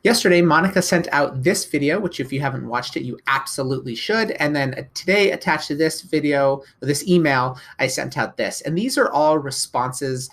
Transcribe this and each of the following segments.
Yesterday, Monica sent out this video, which if you haven't watched it, you absolutely should. And then today, attached to this video, this email, I sent out this. And these are all responses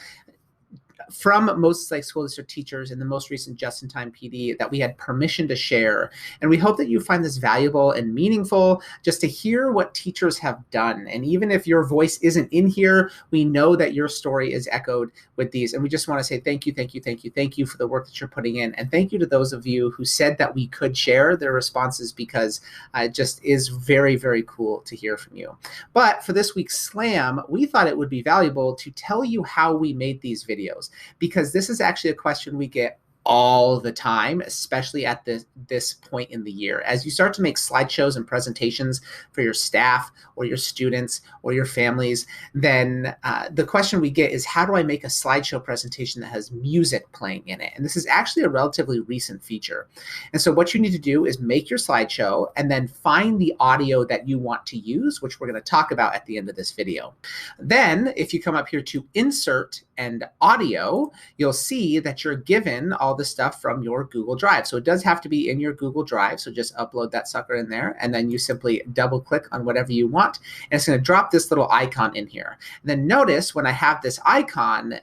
from Moses Lake School District teachers in the most recent Just-in-Time PD that we had permission to share. And we hope that you find this valuable and meaningful just to hear what teachers have done. And even if your voice isn't in here, we know that your story is echoed with these. And we just want to say thank you, thank you, thank you, thank you for the work that you're putting in. And thank you to those of you who said that we could share their responses, because it just is very, very cool to hear from you. But for this week's Slam, we thought it would be valuable to tell you how we made these videos, because this is actually a question we get all the time, especially at this point in the year. As you start to make slideshows and presentations for your staff or your students or your families, then the question we get is, how do I make a slideshow presentation that has music playing in it? And this is actually a relatively recent feature. And so what you need to do is make your slideshow and then find the audio that you want to use, which we're going to talk about at the end of this video. Then if you come up here to Insert and Audio, you'll see that you're given all the stuff from your Google Drive. So it does have to be in your Google Drive. So just upload that sucker in there, and then you simply double click on whatever you want. And it's going to drop this little icon in here. And then notice when I have this icon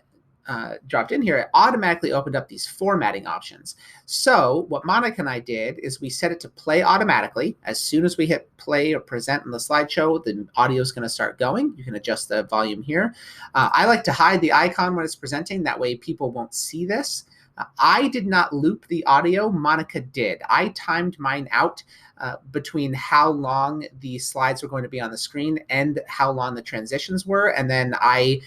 dropped in here, it automatically opened up these formatting options. So what Monica and I did is we set it to play automatically. As soon as we hit play or present in the slideshow, the audio is going to start going. You can adjust the volume here. I like to hide the icon when it's presenting. That way people won't see this. I did not loop the audio. Monica did. I timed mine out between how long the slides were going to be on the screen and how long the transitions were. And then I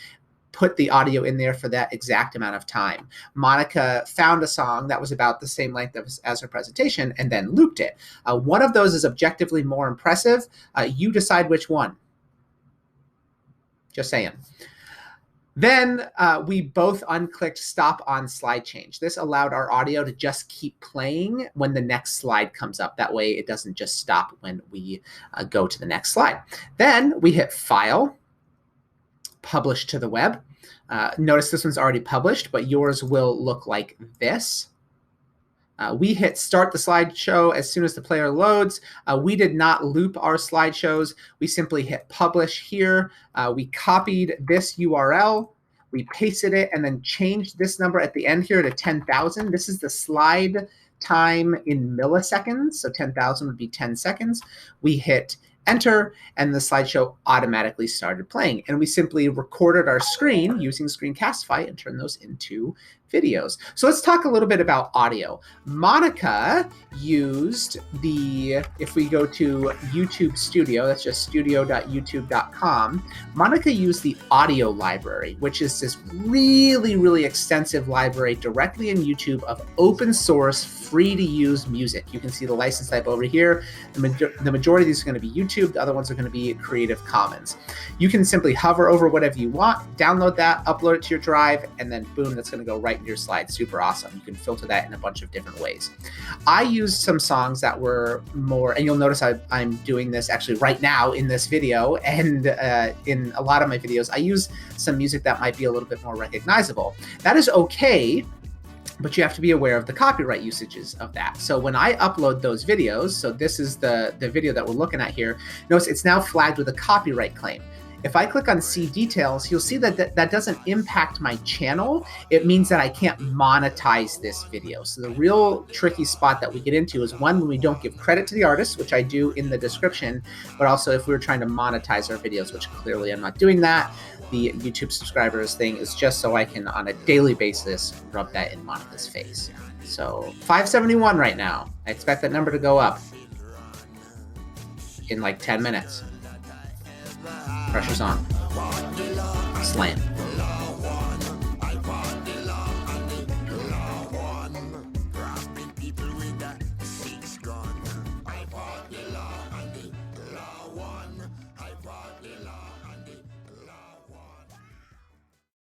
put the audio in there for that exact amount of time. Monica found a song that was about the same length as her presentation and then looped it. One of those is objectively more impressive. You decide which one. Just saying. Then we both unclicked stop on slide change. This allowed our audio to just keep playing when the next slide comes up. That way it doesn't just stop when we go to the next slide. Then we hit File, Publish to the web. Notice this one's already published, but yours will look like this. We hit start the slideshow as soon as the player loads. We did not loop our slideshows. We simply hit publish here. We copied this URL. We pasted it and then changed this number at the end here to 10,000. This is the slide time in milliseconds. So 10,000 would be 10 seconds. We hit enter, and the slideshow automatically started playing. And we simply recorded our screen using Screencastify and turned those into videos. So let's talk a little bit about audio. Monica used if we go to YouTube Studio, that's just studio.youtube.com, Monica used the audio library, which is this really, really extensive library directly in YouTube of open source, free to use music. You can see the license type over here. The majority of these are going to be YouTube. The other ones are going to be Creative Commons. You can simply hover over whatever you want, download that, upload it to your drive, and then boom, that's going to go right in your slides. Super awesome. You can filter that in a bunch of different ways. I used some songs that were more, and you'll notice I'm doing this actually right now in this video, and in a lot of my videos, I use some music that might be a little bit more recognizable. That is okay, but you have to be aware of the copyright usages of that. So when I upload those videos, so this is the video that we're looking at here, notice it's now flagged with a copyright claim. If I click on see details, you'll see that that doesn't impact my channel. It means that I can't monetize this video. So the real tricky spot that we get into is one, when we don't give credit to the artist, which I do in the description, but also if we were trying to monetize our videos, which clearly I'm not doing that. The YouTube subscribers thing is just so I can, on a daily basis, rub that in Monica's face. So 571 right now. I expect that number to go up in like 10 minutes. Pressure's on. Slam.